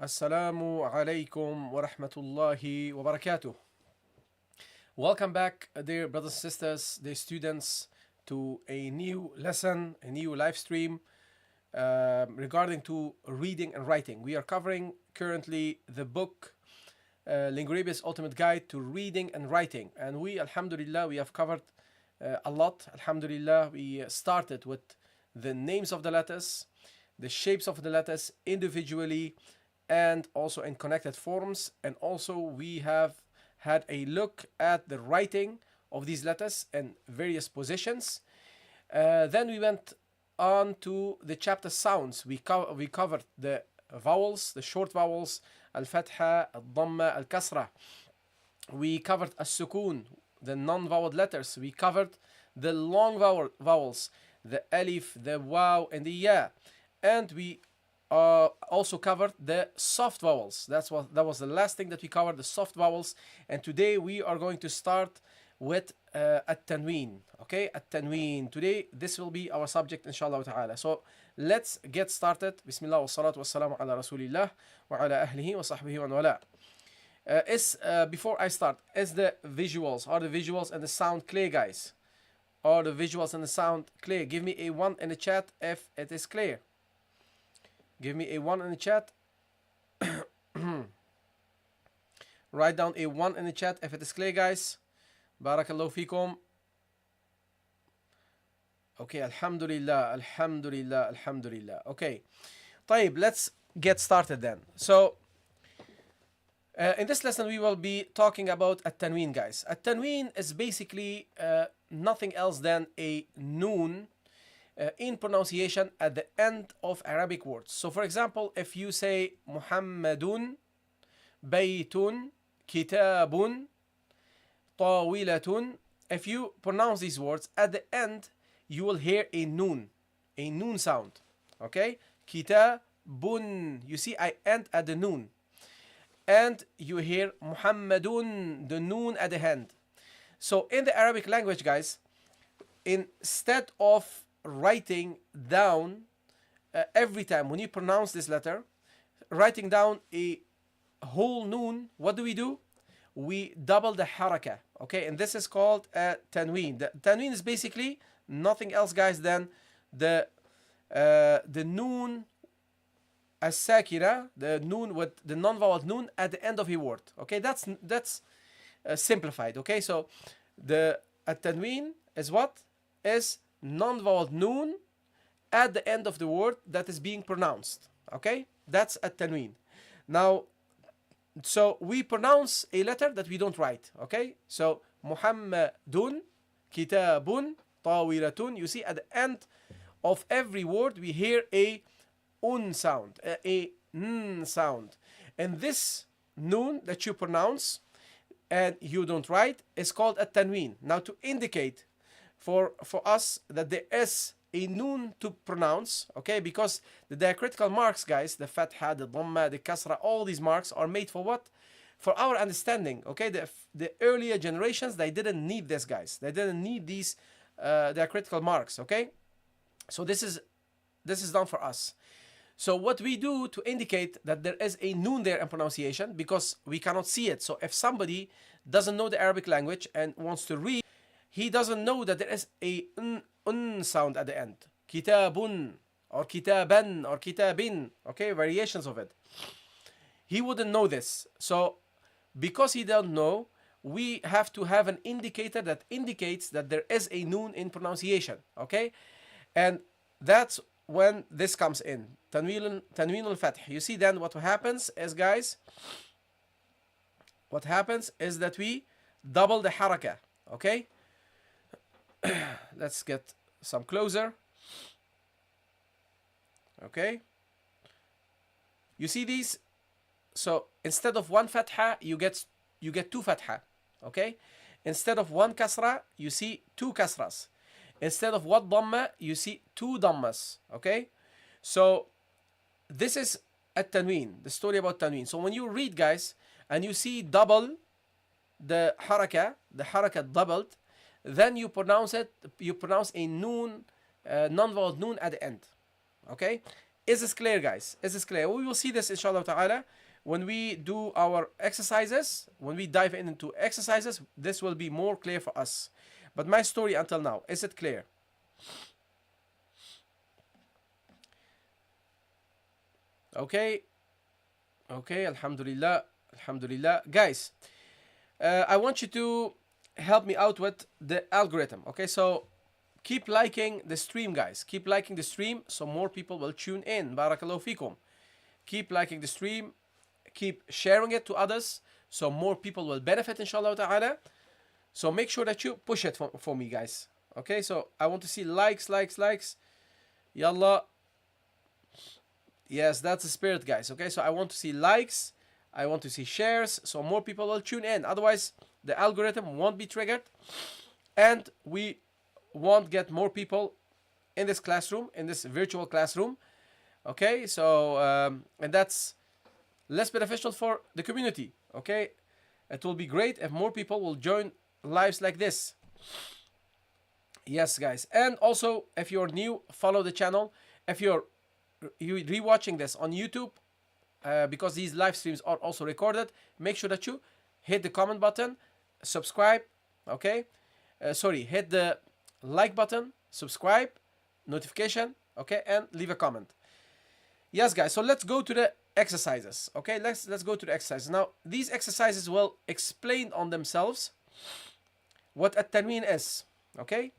Assalamu alaikum wa rahmatullahi wa barakatuh. Welcome back, dear brothers and sisters, dear students, to a new lesson, a new live stream regarding to reading and writing. We are covering currently the book Lingorabia's Ultimate Guide to Reading and Writing. And we, alhamdulillah, we have covered a lot. Alhamdulillah, we started with the names of the letters, the shapes of the letters individually, and also in connected forms. And also we have had a look at the writing of these letters in various positions. Then we went on to the chapter sounds. We covered the vowels, the short vowels, al-fatha, al-dhamma, al-kasra. We covered as-sukun, the non-vowel letters. We covered the long vowels, the alif, the waw, and the ya. And we also covered the soft vowels. That was the last thing that we covered, the soft vowels. And today we are going to start with at-tanween. Okay, at-tanween. Today this will be our subject, inshallah ta'ala. So let's get started. Bismillah wa salatu wa salamu ala rasulillah wa ala ahlihi wa sahbihi wa wala. Before I start, are the visuals and the sound clear, guys? Are the visuals and the sound clear? Give me a 1 in the chat if it is clear. Give me a 1 in the chat. Write down a 1 in the chat if it is clear, guys. Barakallahu fikum. Okay, alhamdulillah, alhamdulillah, alhamdulillah. Okay. طيب, let's get started then. So, in this lesson, we will be talking about at-tanween, guys. At-tanween is basically nothing else than a noon in pronunciation at the end of Arabic words. So, for example, if you say Muhammadun, Baytun, Kitabun, Tawilatun, if you pronounce these words at the end, you will hear a noon sound. Okay? Kitabun. You see, I end at the noon. And you hear Muhammadun, the noon at the end. So in the Arabic language, guys, instead of writing down every time when you pronounce this letter, writing down a whole noon, what do? We double the haraka. Okay, and this is called tanween. The tanween is basically nothing else, guys, than the noon as-sakira, the noon with the non-vowel noon at the end of a word. Okay, that's simplified. Okay, so the at-tanween is what? Is non-vowel noon at the end of the word that is being pronounced. Okay, that's at-tanween. Now, so we pronounce a letter that we don't write. Okay, so Muhammadun, Kitabun, Tawilatun. You see, at the end of every word we hear a un sound, a n sound, and this noon that you pronounce and you don't write is called at-tanween. Now, to indicate for us that there is a noon to pronounce, okay, because the diacritical marks, guys, the fatha, the dhamma, the kasra, all these marks are made for what? For our understanding. Okay, the earlier generations, they didn't need this, guys. They didn't need these diacritical marks. Okay, so this is done for us. So what we do to indicate that there is a noon there in pronunciation, because we cannot see it. So if somebody doesn't know the Arabic language and wants to read, he doesn't know that there is a un sound at the end. Kitabun or kitaban or kitabin. Okay, variations of it. He wouldn't know this. So because he don't know, we have to have an indicator that indicates that there is a noon in pronunciation. Okay, and that's when this comes in. Tanween al-fath. You see, then what happens is, guys, what happens is that we double the haraka. Okay, let's get some closer. Okay, you see these? So instead of one fatha, you get two fatha. Okay, instead of one kasra, you see two kasras. Instead of one dhamma, you see two dhammas. Okay, so this is at-tanween, the story about tanween. So when you read, guys, and you see double the haraka doubled, then you pronounce a noon, non-vowel noon at the end. Okay, Is this clear, guys? Is this clear? We will see this inshallah ta'ala when we do our exercises. When we dive into exercises, this will be more clear for us. But my story until now, is it clear? Okay. Okay, alhamdulillah. Alhamdulillah. Guys, I want you to help me out with the algorithm. Okay, so keep liking the stream, guys. Keep liking the stream so more people will tune in. Barakallahu fikum. Keep liking the stream. Keep sharing it to others so more people will benefit, inshallah ta'ala. So make sure that you push it for me, guys. Okay, so I want to see likes. Yallah. Yes, that's the spirit, guys. Okay, so I want to see likes. I want to see shares so more people will tune in. Otherwise, the algorithm won't be triggered. And we won't get more people in this classroom, in this virtual classroom. Okay, so and that's less beneficial for the community. Okay, it will be great if more people will join lives like this. Yes, guys. And also, if you're new, follow the channel. If you're rewatching this on YouTube, because these live streams are also recorded, make sure that you hit the comment button, subscribe. Okay, hit the like button, subscribe, notification, okay, and leave a comment. Yes, guys, so let's go to the exercises. Okay, let's go to the exercises. Now, these exercises will explain on themselves what a tanween is. Okay,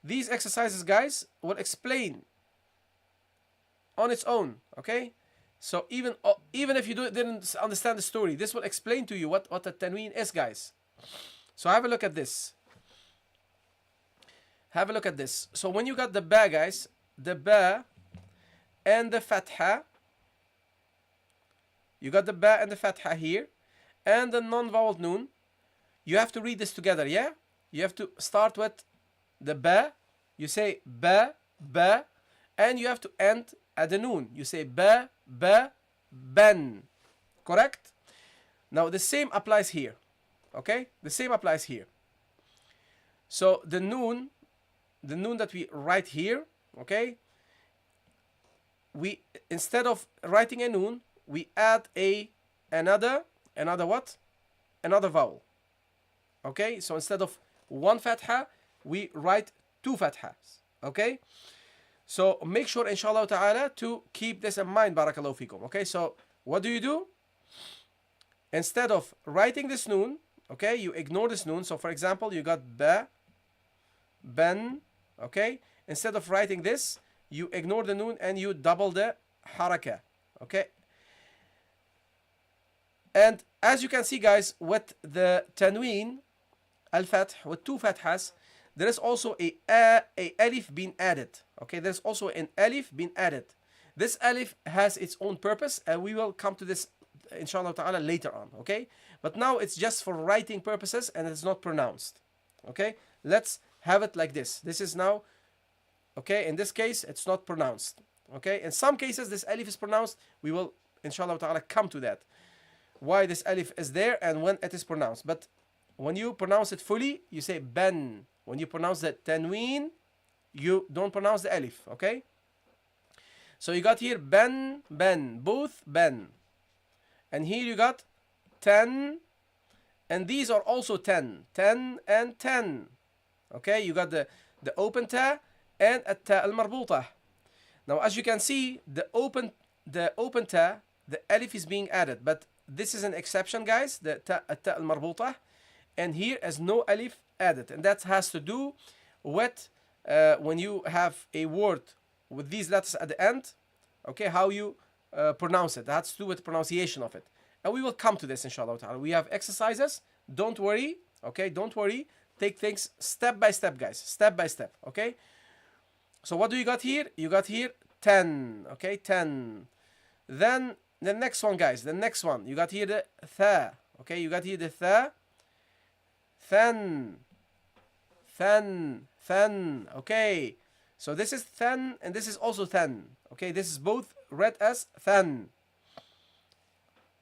these exercises, guys, will explain on its own. Okay, so even if you didn't understand the story, this will explain to you what a tanween is, guys. So have a look at this. Have a look at this. So when you got the ba, guys, the ba and the fatha, you got the ba and the fatha here, and the non-vowel noon. You have to read this together, yeah? You have to start with the ba. You say ba, ba, and you have to end at the noon. You say ba, ba, ban. Correct? Now the same applies here. Okay? The same applies here. So the noon that we write here, okay, we, instead of writing a noon, we add another what? Another vowel. Okay, so instead of one fatha, we write two fathas. Okay, so make sure, inshallah ta'ala, to keep this in mind. Barakallahu fikum. Okay, so what do? Instead of writing this noon, okay, you ignore this noon. So for example, you got ba, ban. Okay, instead of writing this, you ignore the noon and you double the haraka. Okay, and as you can see, guys, with the tanween al-fath with two fathas, there is also a alif being added. Okay, there's also an alif being added. This alif has its own purpose, and we will come to this inshallah ta'ala later on. Okay, but now it's just for writing purposes and it's not pronounced. Okay, let's have it like this. This is now, okay, in this case it's not pronounced. Okay, in some cases this alif is pronounced. We will inshallah ta'ala come to that, why this alif is there and when it is pronounced. But when you pronounce it fully, you say ban. When you pronounce the tanween, you don't pronounce the alif. Okay, so you got here ban, both ban, and here you got 10, and these are also 10 and 10. Okay, you got the open ta and a ta al-marbutah. Now as you can see, the open ta, the alif is being added, but this is an exception, guys, the ta al-marbutah, and here is no alif added, and that has to do with when you have a word with these letters at the end, okay, how you pronounce it. That has to do with the pronunciation of it, and we will come to this inshallah ta'ala. We have exercises, don't worry. Okay, don't worry, take things step by step, guys, step by step. Okay, so what do you got here? You got here 10. Okay, 10. Then the next one, guys, the next one, you got here the tha. Okay, you got here the tha, than. Okay, so this is than and this is also than. Okay, this is both read as than.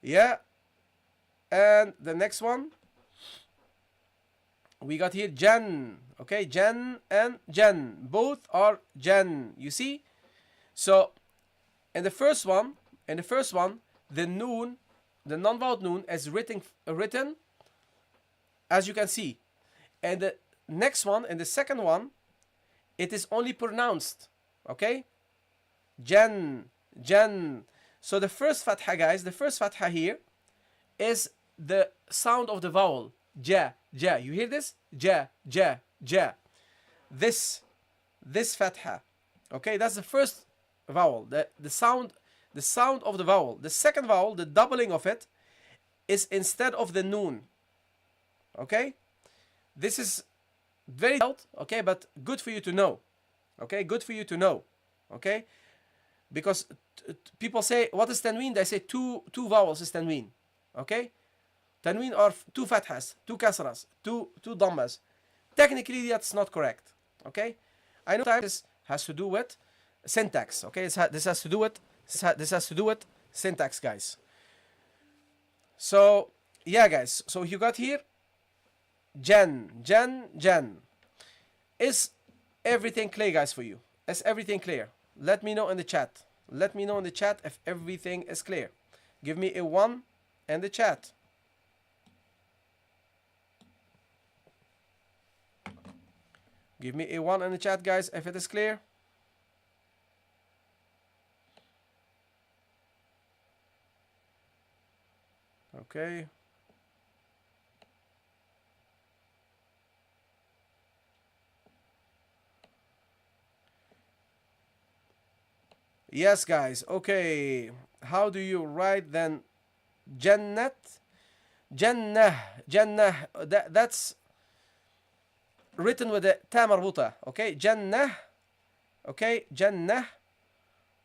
Yeah, and the next one, we got here jan. Okay, jan and jan, both are jan. You see, so And the first one, the noon, the non-vowel noon is written as you can see. And the next one, and the second one, it is only pronounced. Okay? Jan, Jan. So the first fatha, guys, the first fatha here is the sound of the vowel. Ja, ja. You hear this? Ja, ja, ja. This fatha. Okay, that's the first vowel. The sound of the vowel. The second vowel, the doubling of it, is instead of the noon. Okay? This is very difficult, okay, but good for you to know. Okay, good for you to know. Okay? Because people say, what is tanween? They say two vowels is tanween. Okay? Tanween are two fathas, two kasras, two dhammas. Technically, that's not correct. Okay? I know this has to do with syntax. Okay? This has to do with syntax, guys. So, yeah, guys. So you got here Jan. Is everything clear, guys, for you? Is everything clear? Let me know in the chat. Let me know in the chat if everything is clear. Give me a 1 in the chat. Give me a 1 in the chat, guys, if it is clear. Okay. Yes, guys. Okay. How do you write then? Jannat? Jannah. That's written with the ta marbuta. Okay. Jannah. Okay. Jannah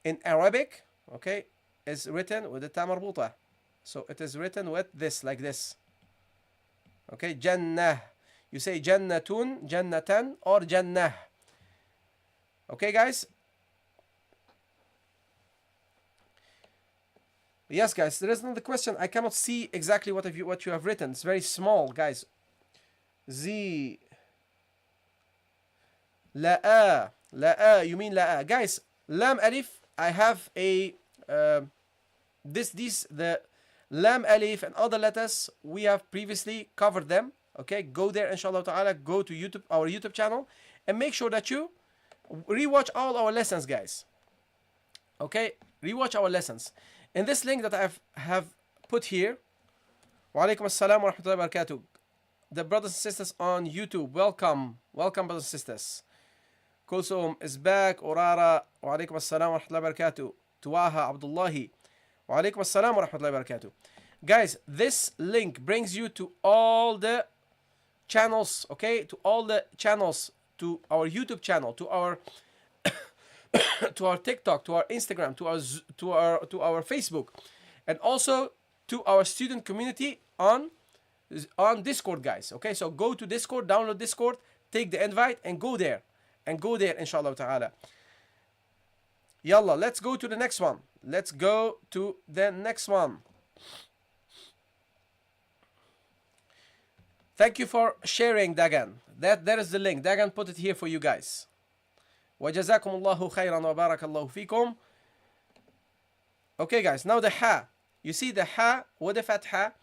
in Arabic, okay, is written with the ta marbuta. So it is written with this, like this. Okay. Jannah. You say jannatun, jannatan, or jannah. Okay, guys? Yes, guys, there is another question. I cannot see exactly what you have written. It's very small, guys. Z. La'a. La'a. You mean la'a. Guys, lam alif, I have a... the lam alif and other letters, we have previously covered them. Okay, go there, inshallah ta'ala. Go to YouTube, our YouTube channel. And make sure that you rewatch all our lessons, guys. Okay, rewatch our lessons. In this link that I have put here, wa alaikum assalam wa rahmatullahi wa barakatuh. The brothers and sisters on YouTube, welcome, brothers and sisters. Kulsum is back. Urara, wa alaikum assalam wa rahmatullahi wa barakatuh. Tuwaha Abdullahi, wa alaikum assalam wa rahmatullahi wa barakatuh. Guys, this link brings you to all the channels, okay, to all the channels, to our YouTube channel, to our to our TikTok, to our Instagram, to our Facebook, and also to our student community on Discord, guys. Okay, so go to Discord, download Discord, take the invite, and go there, inshallah ta'ala. Yalla, let's go to the next one. Let's go to the next one. Thank you for sharing, Dagan. That is the link. Dagan put it here for you guys. وجزاكم الله خيرا وبارك الله فيكم. Okay, guys, now the ha. You see the ha with the fatha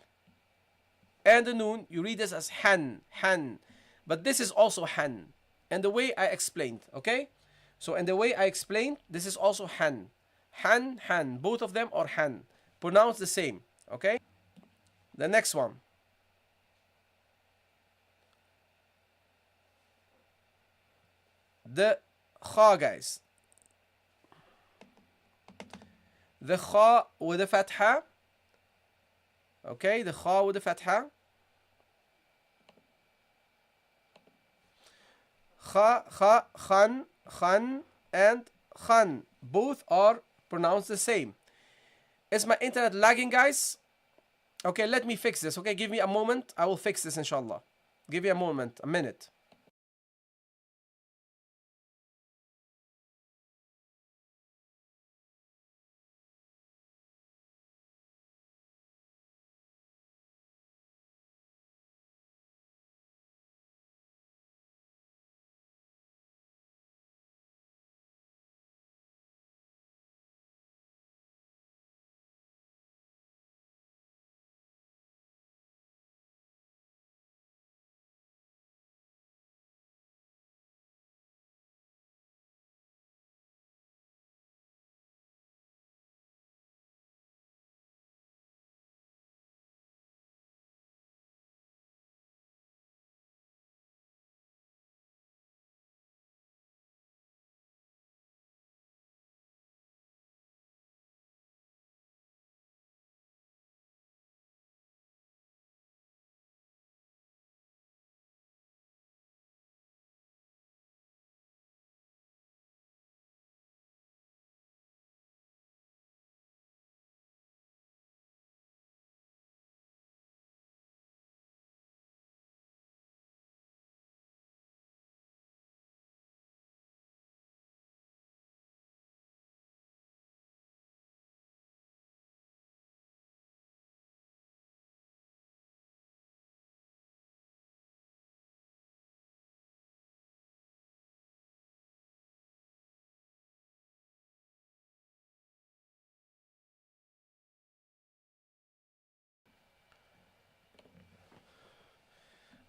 and the noon, you read this as han. But this is also han. And the way I explained, okay? So in the way I explained, this is also han. Han. Both of them are han. Pronounced the same, okay? The next one. The kha, guys. The kha with the fatha. Okay, the kha with the fatha. Kha, khan, and khan. Both are pronounced the same. Is my internet lagging, guys? Okay, let me fix this. Okay, give me a moment. I will fix this, inshallah. Give me a moment, a minute.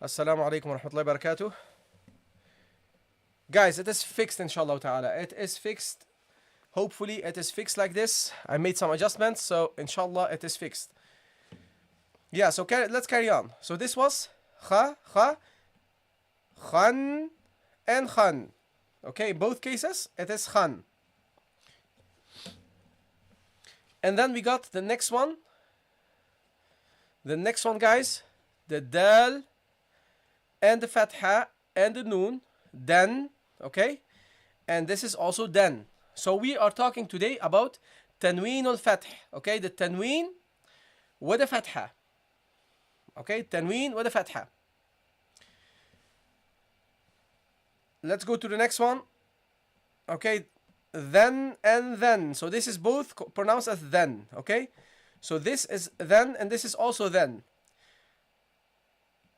Assalamu alaikum wa rahmatullahi wa barakatuh. Guys, it is fixed inshallah ta'ala. It is fixed. Hopefully it is fixed like this. I made some adjustments, so inshallah it is fixed. Yeah, so let's carry on. So this was kha, kha, khan, and khan. Okay, in both cases it is khan. And then we got the next one. The next one, guys, the dal and the fatha and the noon, then, okay? And this is also then. So we are talking today about tanween al-fath, okay? The tanween with the fatha. Okay, tanween with the fatha. Let's go to the next one. Okay, then and then. So this is both pronounced as then, okay? So this is then and this is also then.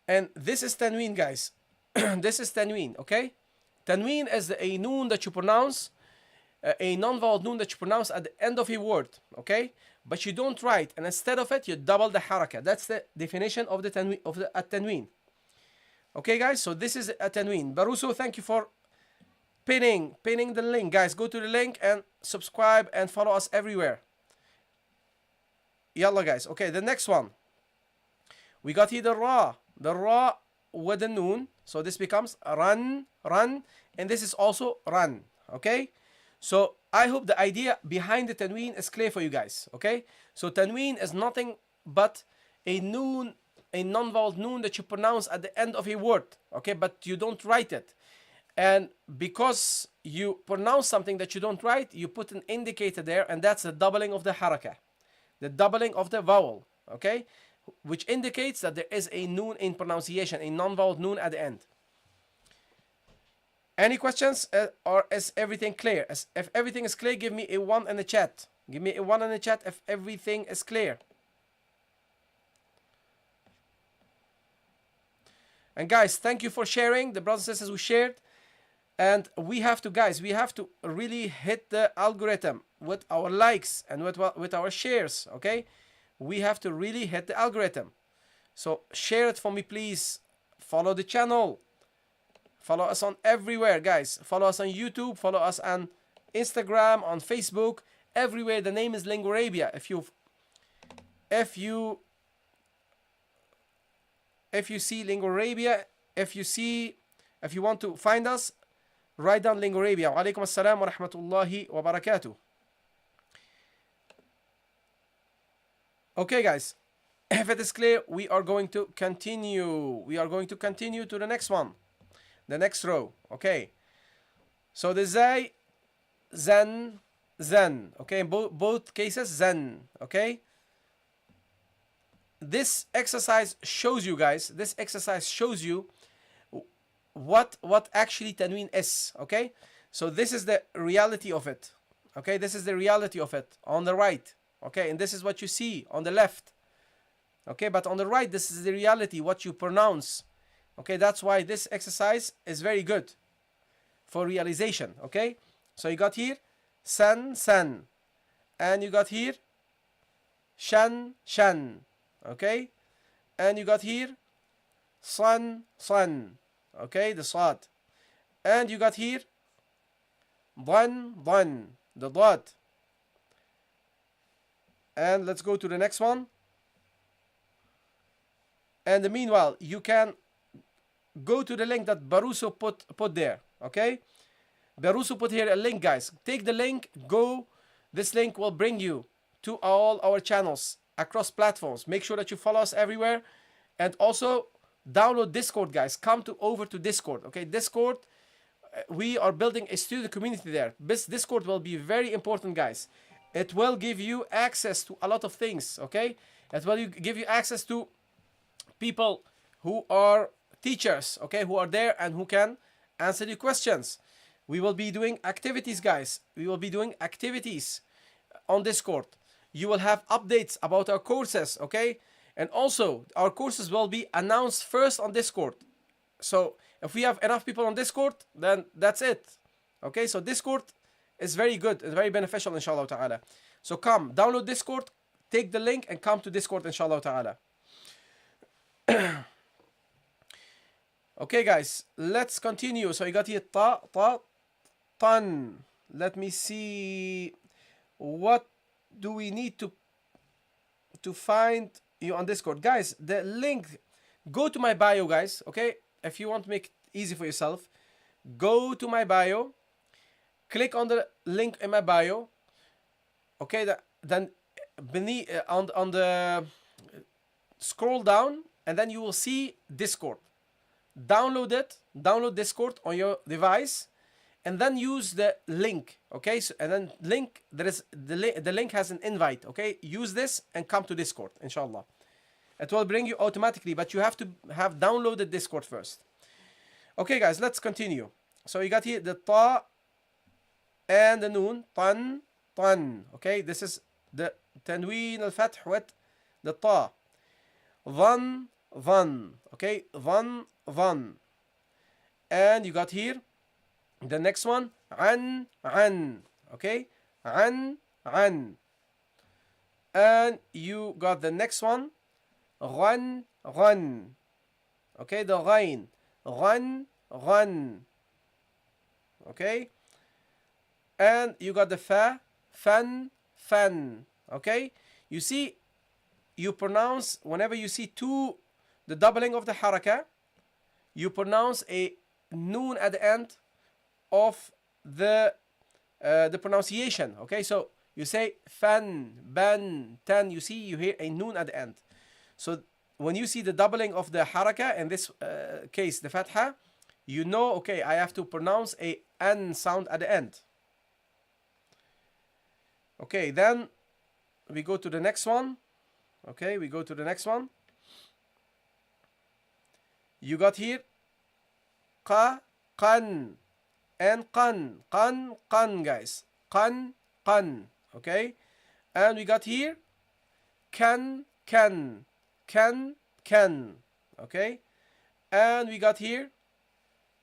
And this is tanween, guys. This is tanween, okay? Tanween is a noon that you pronounce, a non-vowel noon that you pronounce at the end of a word, okay? But you don't write, and instead of it, you double the haraka. That's the definition of the tanween, of the tanween. Okay, guys, so this is a tanween. Baruso, thank you for pinning the link. Guys, go to the link and subscribe and follow us everywhere. Yalla, guys. Okay, the next one. We got here the ra with the noon. So this becomes run, and this is also run. Okay? So I hope the idea behind the tanween is clear for you guys. Okay? So tanween is nothing but a noon, a non-vowel noon that you pronounce at the end of a word. Okay? But you don't write it. And because you pronounce something that you don't write, you put an indicator there, and that's the doubling of the haraka. The doubling of the vowel. Okay? Which indicates that there is a noon in pronunciation, a non-vowel noon at the end. Any questions, or is everything clear? If everything is clear, give me a 1 in the chat. Give me a 1 in the chat if everything is clear. And guys, thank you for sharing. The brothers and sisters who shared. And we have to, guys, we have to really hit the algorithm with our likes and with our shares, okay? We have to really hit the algorithm. So share it for me, please. Follow the channel. Follow us on everywhere, guys. Follow us on YouTube. Follow us on Instagram, on Facebook. Everywhere the name is Lingorabia. If you see Lingorabia, if you want to find us, write down Lingorabia. Wa alaikum assalam wa rahmatullahi wa barakatuh. Okay, guys. If it is clear, we are going to continue. We are going to continue to the next one. The next row. Okay. So the zay, zen, zen. Okay, in both cases, zen. Okay. This exercise shows you, guys. This exercise shows you what actually tanween is. Okay. So this is the reality of it. Okay. This is the reality of it on the right. Okay. And this is what you see on the left. Okay. But on the right, this is the reality, what you pronounce. Okay, that's why this exercise is very good for realization. Okay, so you got here san, san, and you got here shan, shan. Okay, and you got here san, san. Okay, the sad, and you got here dan, dan, the dot. And let's go to the next one. And meanwhile, you can go to the link that Baruso put there. Okay, Baruso put here a link, guys. Take the link, go. This link will bring you to all our channels across platforms. Make sure that you follow us everywhere, and also download Discord, guys. Come over to Discord. Okay, Discord, we are building a student community there. This Discord will be very important, guys. It will give you access to a lot of things. Okay, it will give you access to people who are teachers, okay, who are there and who can answer your questions. We will be doing activities, guys. We will be doing activities on Discord. You will have updates about our courses, okay? And also, our courses will be announced first on Discord. So, if we have enough people on Discord, then that's it. Okay, so Discord is very good and very beneficial, inshallah ta'ala. So come, download Discord, take the link and come to Discord, inshallah ta'ala. Okay, guys, let's continue. So you got here ta, ta, tan. Let me see. What do we need to find you on Discord? Guys, the link, go to my bio, guys, okay? If you want to make it easy for yourself, go to my bio, click on the link in my bio, okay? Then beneath, on the scroll down, and then you will see Discord. Download it, download Discord on your device, and then use the link, okay? So, and then link, there is the link has an invite, okay? Use this and come to Discord, inshallah. It will bring you automatically, but you have to have downloaded Discord first. Okay, guys, let's continue. So you got here the ta and the noon, tan, tan, okay? This is the tanween al-fath with the ta. Dhan, dhan, okay? Dhan, dhan. And you got here the next one, an, okay? An. And you got the next one, ghan, okay? The ghain, ghan, okay? And you got the fa, fan, okay? You see, you pronounce, whenever you see the doubling of the haraka, you pronounce a noon at the end of the pronunciation, okay? So you say fan, ban, tan, you see, you hear a noon at the end. So when you see the doubling of the haraka, in this case the fatha, you know, okay, I have to pronounce a an sound at the end. Okay, then we go to the next one. Okay, we go to the next one. You got here qa, qan, and qan, guys. Qan, okay? And we got here can, okay? And we got here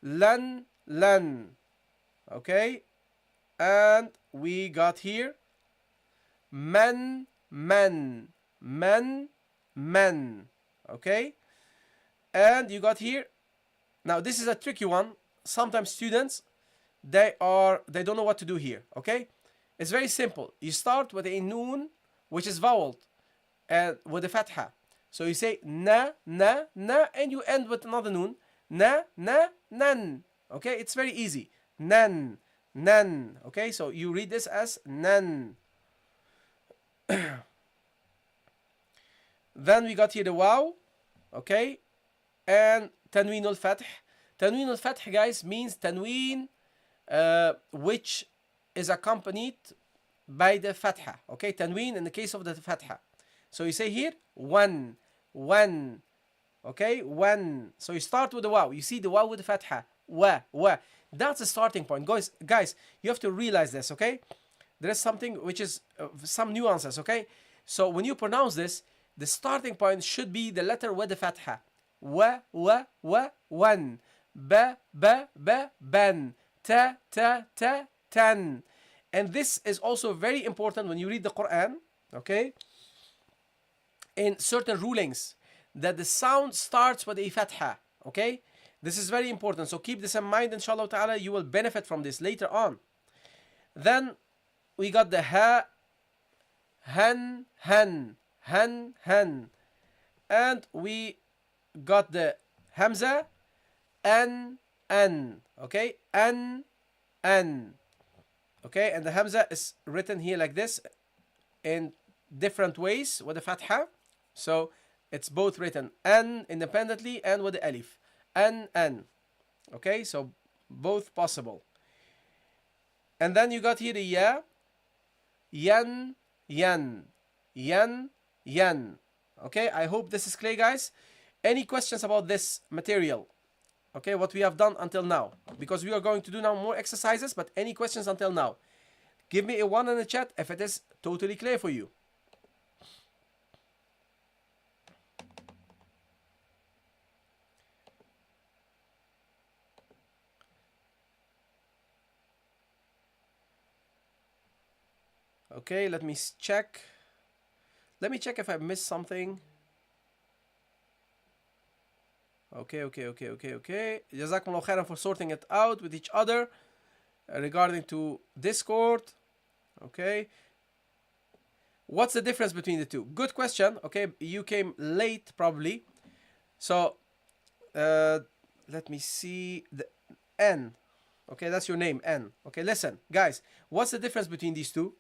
lan, okay? And we got here man, okay? And you got here, now this is a tricky one. Sometimes students, they don't know what to do here, okay? It's very simple. You start with a noon, which is voweled, and with a fatha. So you say na, and you end with another noon, na, nan, okay? It's very easy. Nan, okay? So you read this as nan. Then we got here the waw, okay? And tanween al-fath. Tanween al-fath, guys, means tanween which is accompanied by the fatha, okay? Tanween in the case of the fatha. So you say here one, okay? One. So you start with the waw. You see the waw with the fatha. Wa. That's the starting point. Guys, you have to realize this, okay? There is something which is some nuances, okay? So when you pronounce this, the starting point should be the letter with the fatha. Wa, one. Ba, ban. Ta, tan. And this is also very important when you read the Quran, okay? In certain rulings, that the sound starts with a fatha, okay? This is very important, so keep this in mind, inshallah ta'ala. You will benefit from this later on. Then we got the ha, han, and we got the hamza, an, okay? An, okay? And the hamza is written here like this in different ways with the fatha. So it's both written an independently and with the alif. An, okay? So both possible. And then you got here the ya, yan. Okay, I hope this is clear, guys. Any questions about this material? Okay, what we have done until now, because we are going to do now more exercises, but any questions until now? Give me a 1 in the chat if it is totally clear for you. Okay, let me check. Let me check if I missed something. Okay. Jazakumullah khairan for sorting it out with each other regarding to Discord. Okay. What's the difference between the two? Good question. Okay, you came late probably. So let me see the N. Okay, that's your name, N. Okay, listen, guys. What's the difference between these two?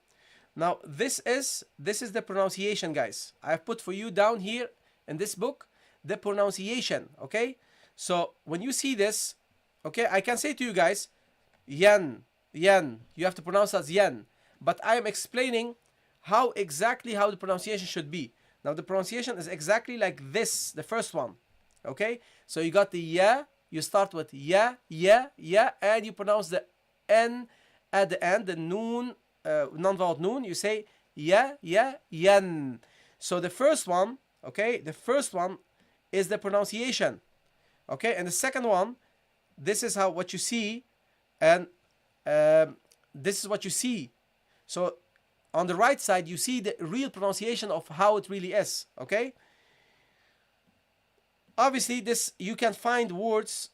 Now this is the pronunciation, guys. I've put for you down here in this book the pronunciation. Okay, so when you see this, okay, I can say to you guys, yen, yen. You have to pronounce as yen, but I am explaining how the pronunciation should be. Now the pronunciation is exactly like this, the first one. Okay, so you got the ya, you start with ya, and you pronounce the n at the end, the noon, non-vowel noon. You say ya, yen. So the first one, okay, the first one is the pronunciation. Okay, and the second one, this is what you see, and this is what you see. So on the right side, you see the real pronunciation of how it really is. Okay. Obviously, this you can find words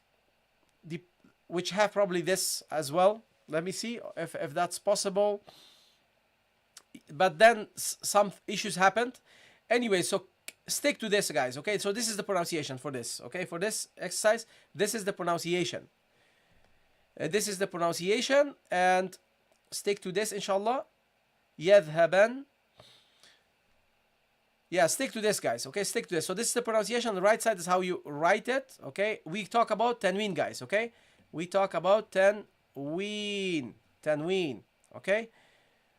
which have probably this as well. Let me see if that's possible. But then some issues happened. Anyway, so stick to this, guys. Okay, so this is the pronunciation for this. Okay, for this exercise, this is the pronunciation. This is the pronunciation, and stick to this, inshallah. يذهبن. Yeah, stick to this, guys. Okay, stick to this. So this is the pronunciation. On the right side is how you write it. Okay, we talk about tanween, guys. Okay, we talk about tanween. Okay,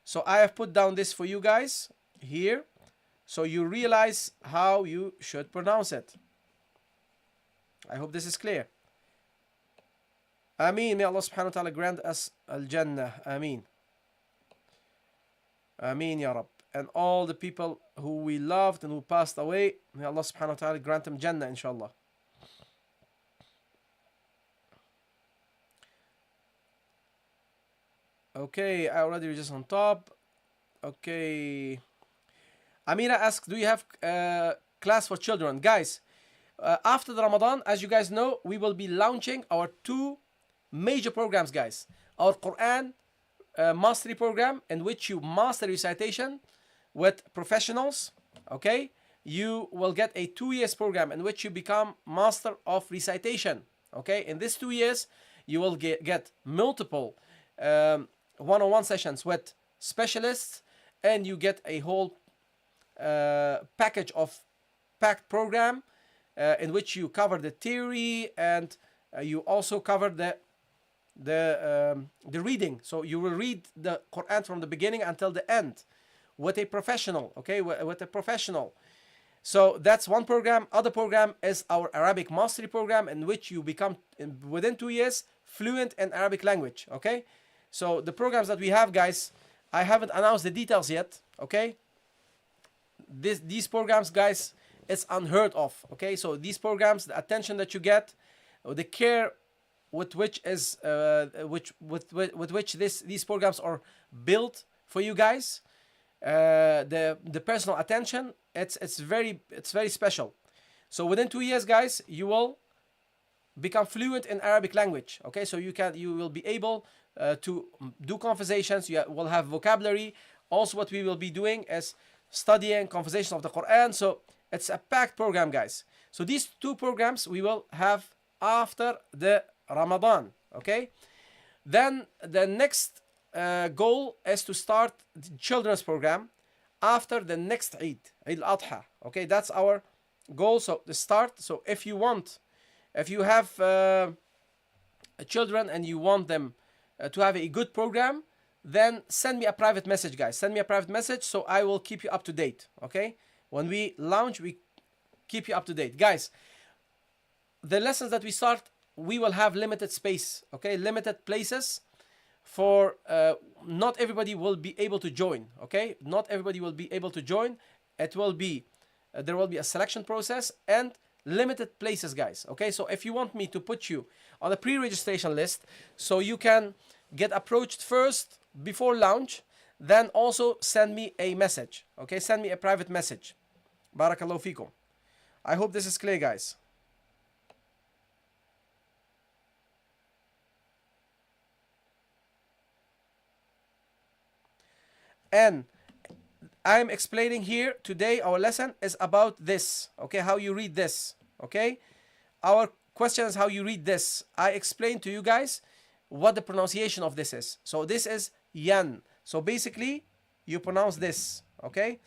so I have put down this for you guys here, so you realize how you should pronounce it. I hope this is clear. Ameen. May Allah subhanahu wa ta'ala grant us al-Jannah. Ameen. Ameen ya Rab. And all the people who we loved and who passed away, may Allah subhanahu wa ta'ala grant them Jannah, inshallah. Okay, I already registered on top. Okay. Amira asks, do you have class for children? Guys, after the Ramadan, as you guys know, we will be launching our two major programs, guys. Our Quran mastery program, in which you master recitation with professionals. Okay, you will get a 2 years program in which you become master of recitation. Okay, in this 2 years you will get multiple one-on-one sessions with specialists, and you get a whole package of packed program in which you cover the theory, and you also cover the reading. So you will read the Quran from the beginning until the end with a professional. Okay, with a professional. So that's one program. Other program is our Arabic mastery program, in which you become within 2 years fluent in Arabic language. Okay, so the programs that we have, guys, I haven't announced the details yet. Okay, these programs, guys, it's unheard of. Okay, so these programs, the attention that you get, the care with which is with which these programs are built for you guys, the personal attention, it's very special. So within 2 years, guys, you will become fluent in Arabic language. Okay, so you will be able to do conversations. You will have vocabulary. Also, what we will be doing is studying conversation of the Quran. So it's a packed program, guys. So these two programs we will have after the Ramadan. Okay, then the next goal is to start the children's program after the next Eid al-Adha. Okay, that's our goal. So the start. So if you have children and you want them to have a good program, then send me a private message, guys. Send me a private message, so I will keep you up to date. Okay, when we launch, we keep you up to date, guys. The lessons that we start, we will have limited space. Okay, limited places for not everybody will be able to join. Okay, not everybody will be able to join. It will be there will be a selection process and limited places, guys. Okay, so if you want me to put you on a pre-registration list, so you can get approached first before launch, then also send me a message. Okay, send me a private message. Barakallahu fikum. I hope this is clear, guys. And I'm explaining here today, our lesson is about this, okay, how you read this, okay. Our question is how you read this. I explained to you guys what the pronunciation of this is. So this is yan. So basically you pronounce this, okay,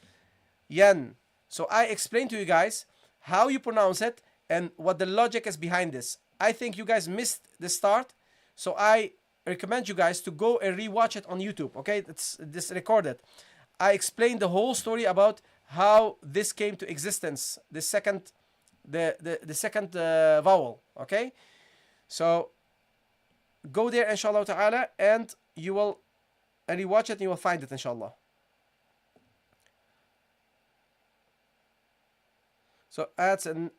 yan. So I explained to you guys how you pronounce it and what the logic is behind this. I think you guys missed the start, so I recommend you guys to go and rewatch it on YouTube, okay. It's this recorded. I explained the whole story about how this came to existence, the second vowel, okay. So go there inshallah ta'ala and you will rewatch it and you will find it inshallah. So that's an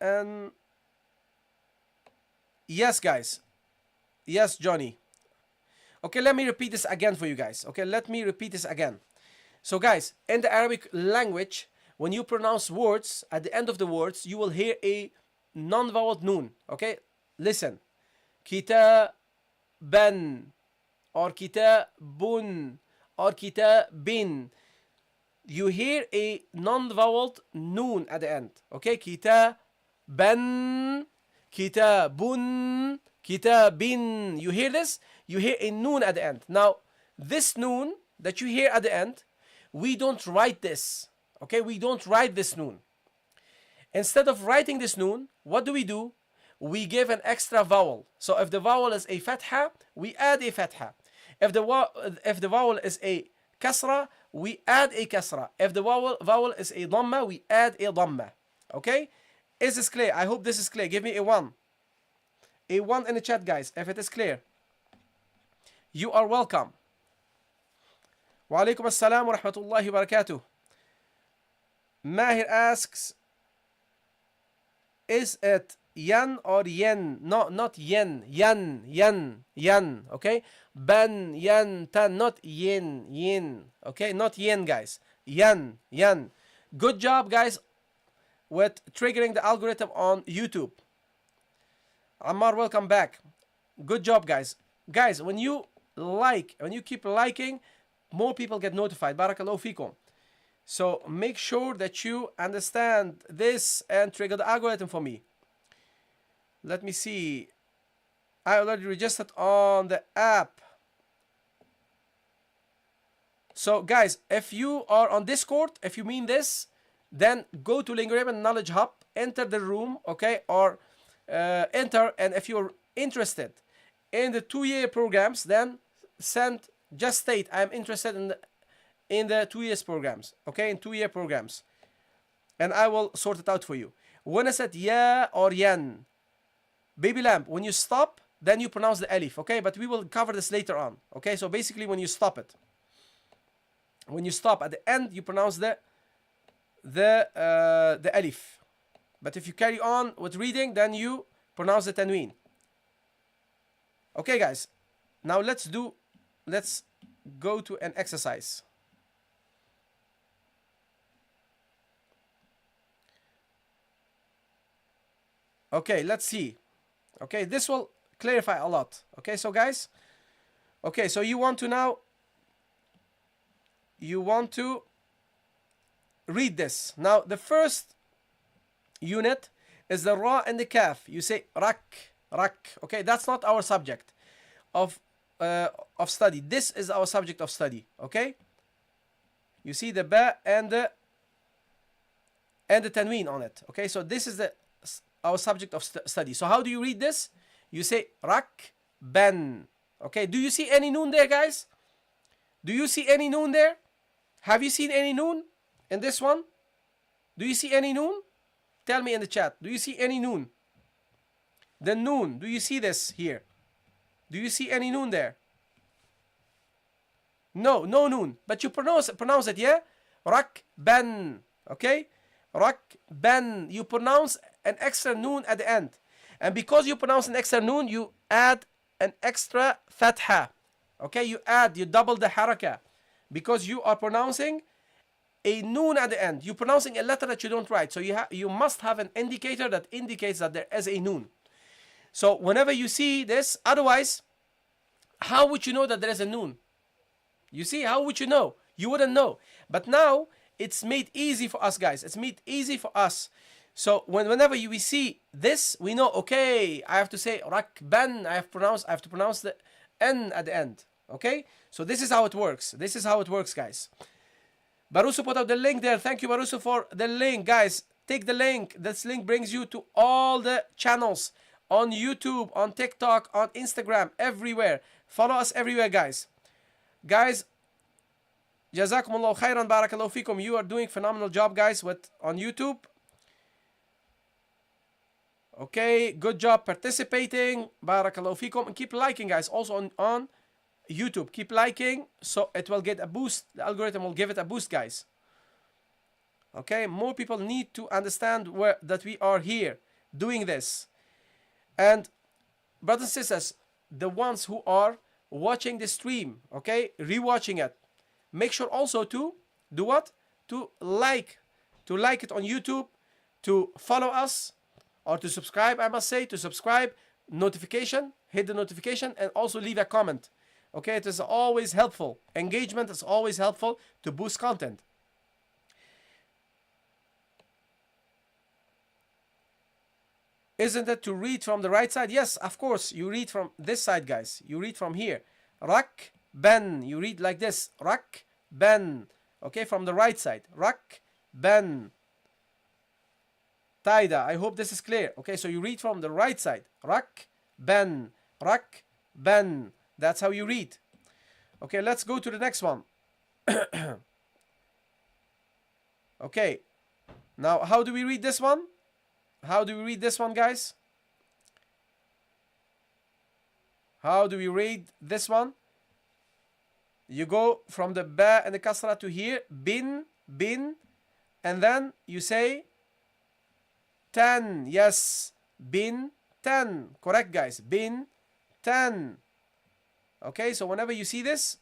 yes guys, yes Johnny. Okay, let me repeat this again for you guys. Okay, let me repeat this again. So guys, in the Arabic language, when you pronounce words, at the end of the words, you will hear a non-vowel noon. Okay, listen. Kitaban or kitabun or kitabin. You hear a non-vowel noon at the end. Okay, kitaban, kitabun, kitabin. You hear this? You hear a noon at the end. Now, this noon that you hear at the end, we don't write this. Okay, we don't write this noon. Instead of writing this noon, what do? We give an extra vowel. So if the vowel is a fatha, we add a fatha. If the vowel is a kasra, we add a kasra. If the vowel is a dhamma, we add a dhamma. Okay? Is this clear? I hope this is clear. Give me a 1. A 1 in the chat, guys, if it is clear. You are welcome. Wa alaikum assalam wa rahmatullahi wa barakatuh. Mahir asks, is it yan or yen? No, not yen. Yan, yan, yan. Okay? Ban, yan, tan. Not yen, yin. Okay? Not yen, guys. Yan, yan. Good job, guys, with triggering the algorithm on YouTube. Ammar, welcome back. Good job, guys. Guys, when you keep liking, more people get notified. Barakallahu feekum. So make sure that you understand this and trigger the algorithm for me. Let me see. I already registered on the app. So guys, if you are on Discord, if you mean this, then go to Lingorabia Knowledge Hub, enter the room, okay, or enter, and if you're interested in the 2-year programs, then just state I'm interested in the 2 years programs, okay, in 2-year programs, and I will sort it out for you. When I said ya or yan, baby lamp, when you stop, then you pronounce the alif, okay, but we will cover this later on, okay. So basically, when you stop it, when you stop at the end, you pronounce the alif, but if you carry on with reading, then you pronounce the tanween. Okay, guys, now let's go to an exercise. Okay, let's see. Okay, this will clarify a lot. Okay, so guys, okay, so you want to read this. Now, the first unit is the ra and the kaf. You say rak, rak. Okay, that's not our subject of study. This is our subject of study. Okay, you see the ba and the tanween on it. Okay, so this is our subject of study. So how do you read this? You say rak ban. Okay, do you see any noon there, guys? Do you see any noon there? Have you seen any noon in this one? Do you see any noon? Tell me in the chat. Do you see any noon? The noon. Do you see this here? Do you see any noon there? No, no noon. But you pronounce it, yeah? Rak ban. Okay? Rak ban. You pronounce an extra noon at the end. And because you pronounce an extra noon, you add an extra fatha. Okay? You double the haraka. Because you are pronouncing a noon at the end. You're pronouncing a letter that you don't write. So you must have an indicator that indicates that there is a noon. So whenever you see this, otherwise, how would you know that there is a noon? You see, how would you know? You wouldn't know. But now it's made easy for us, guys. It's made easy for us. So whenever we see this, we know, okay, I have to say rakban. I have to pronounce the n at the end. Okay? So this is how it works. This is how it works, guys. Baruso put out the link there. Thank you, Baruso, for the link, guys. Take the link. This link brings you to all the channels on YouTube, on TikTok, on Instagram, everywhere. Follow us everywhere, guys. Guys, Jazakumullah khairan, barakallahu fikum. You are doing phenomenal job, guys, on YouTube. Okay, good job participating. Barakallahu fikum. And keep liking, guys. Also on YouTube. Keep liking so it will get a boost. The algorithm will give it a boost, guys. Okay, more people need to understand that we are here doing this. And brothers and sisters, the ones who are watching the stream, okay, rewatching it, make sure also to do what? To like it on YouTube, to follow us, or to subscribe, I must say, to subscribe, notification, hit the notification, and also leave a comment. Okay, it is always helpful. Engagement is always helpful to boost content. Isn't it to read from the right side? Yes, of course. You read from this side, guys. You read from here. Rak, ben. You read like this. Rak, ben. Okay, from the right side. Rak, ben. Taida. I hope this is clear. Okay, so you read from the right side. Rak, ben. Rak, ben. That's how you read. Okay, let's go to the next one. Okay. Now, how do we read this one? How do we read this one, guys? How do we read this one? You go from the ba and the kasra to here. Bin, bin. And then you say 10. Yes. Bin 10. Correct, guys. Bin 10. Okay, so whenever you see this,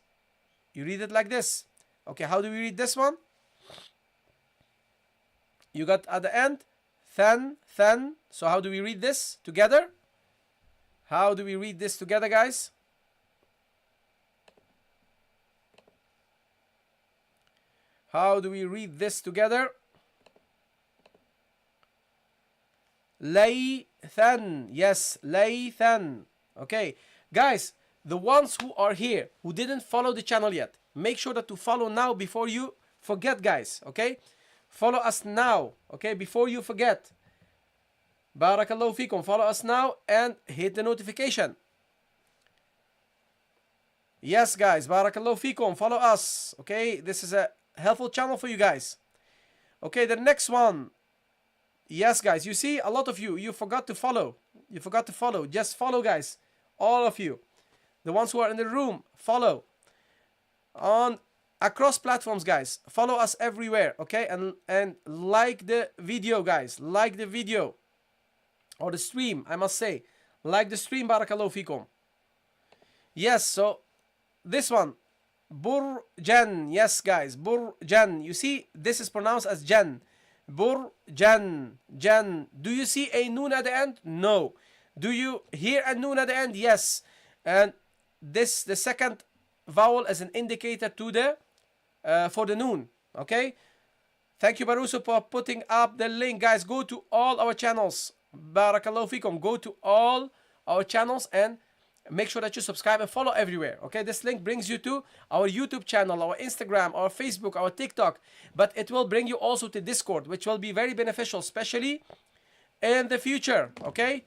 you read it like this. Okay, how do we read this one? You got at the end, than, than. So how do we read this together? How do we read this together, guys? How do we read this together? Laythan. Yes, laythan. Okay, guys, the ones who are here, who didn't follow the channel yet, make sure that to follow now before you forget, guys. Okay, follow us now. Okay, before you forget. Barakallahu fikum. Follow us now and hit the notification. Yes, guys. Barakallahu fikum. Follow us. Okay, this is a helpful channel for you guys. Okay, the next one. Yes, guys. You see, a lot of you forgot to follow. You forgot to follow. Just follow, guys. All of you. The ones who are in the room, follow. Across platforms, guys. Follow us everywhere. Okay, and like the video, guys. Like the video. Or the stream, I must say. Like the stream, barakallahu fikum. Yes, so this one. Burjan. Yes, guys. Burjan. You see, this is pronounced as jan. Burjan. Jan. Do you see a noon at the end? No. Do you hear a noon at the end? Yes. And the second vowel is an indicator to the for the noon. Okay. Thank you, Baruso, for putting up the link, guys. Go to all our channels. Barakallahu fikum. Go to all our channels and make sure that you subscribe and follow everywhere. Okay, this link brings you to our YouTube channel, our Instagram, our Facebook, our TikTok, but it will bring you also to Discord, which will be very beneficial, especially in the future. Okay,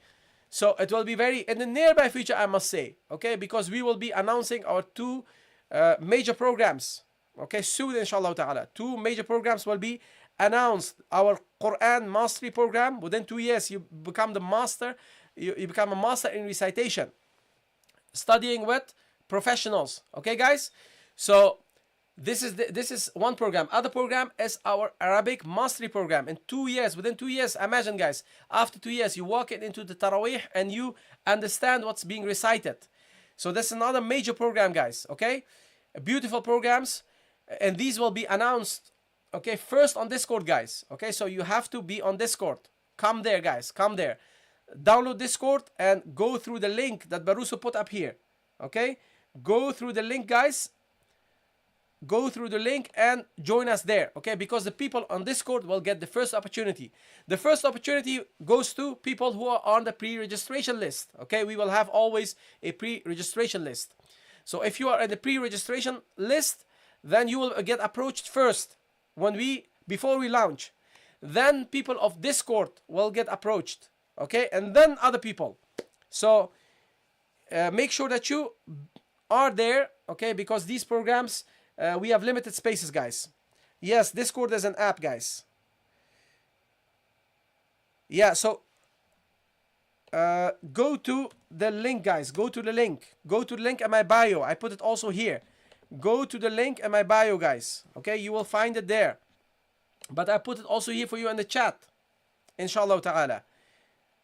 so it will be very in the nearby future, I must say. Okay, because we will be announcing our two major programs. Okay, soon, inshallah ta'ala. Two major programs will be announced. Our Quran mastery program. Within 2 years, you become the master. You become a master in recitation, studying with professionals. Okay, guys. So this is one program. Other program is our Arabic mastery program. In 2 years, within 2 years, imagine, guys. After 2 years, you walk into the Taraweeh and you understand what's being recited. So this is another major program, guys. Okay, beautiful programs, and these will be announced. Okay, first on Discord, guys. Okay, so you have to be on Discord. Come there, guys. Come there. Download Discord and go through the link that Baruso put up here. Okay, go through the link, guys. go through the link and join us there, okay? Because the people on Discord will get the first opportunity. The first opportunity goes to people who are on the pre-registration list, okay? We will have always a pre-registration list. So if you are in the pre-registration list, then you will get approached first before we launch. Then people of Discord will get approached, okay? And then other people. So make sure that you are there, okay? Because these programs, we have limited spaces, guys. Yes, Discord is an app, guys. Yeah, so go to the link, guys. Go to the link. Go to the link in my bio. I put it also here. Go to the link in my bio, guys. Okay, you will find it there. But I put it also here for you in the chat. Inshallah ta'ala.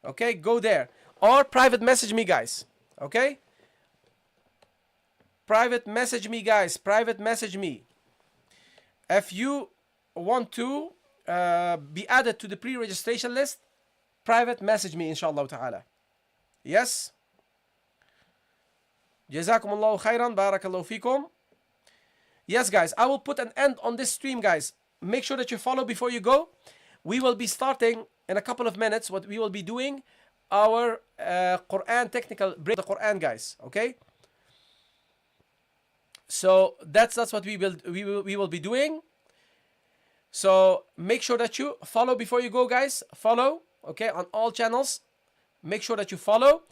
Okay, go there. Or private message me, guys. Okay? Private message me, guys. Private message me. If you want to be added to the pre-registration list, private message me, inshallah ta'ala. Yes? Jazakumullahu khairan. Barakallahu fikum. Yes, guys. I will put an end on this stream, guys. Make sure that you follow before you go. We will be starting in a couple of minutes. What we will be doing, our Quran technical break the Quran, guys. Okay. So that's what we will be doing. So make sure that you follow before you go, guys. Follow, okay, on all channels. Make sure that you follow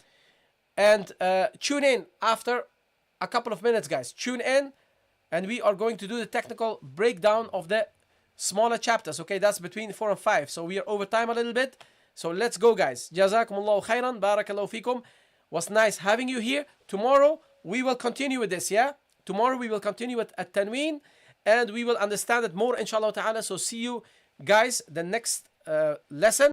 and tune in after a couple of minutes, guys. Tune in, and we are going to do the technical breakdown of the smaller chapters, okay? That's between 4 and 5. So we are over time a little bit. So let's go, guys. Jazakumullahu khairan. Barakallahu fikum. Was nice having you here. Tomorrow we will continue with this, yeah? Tomorrow we will continue with at-tanween, and we will understand it more, inshallah ta'ala. So see you guys the next lesson.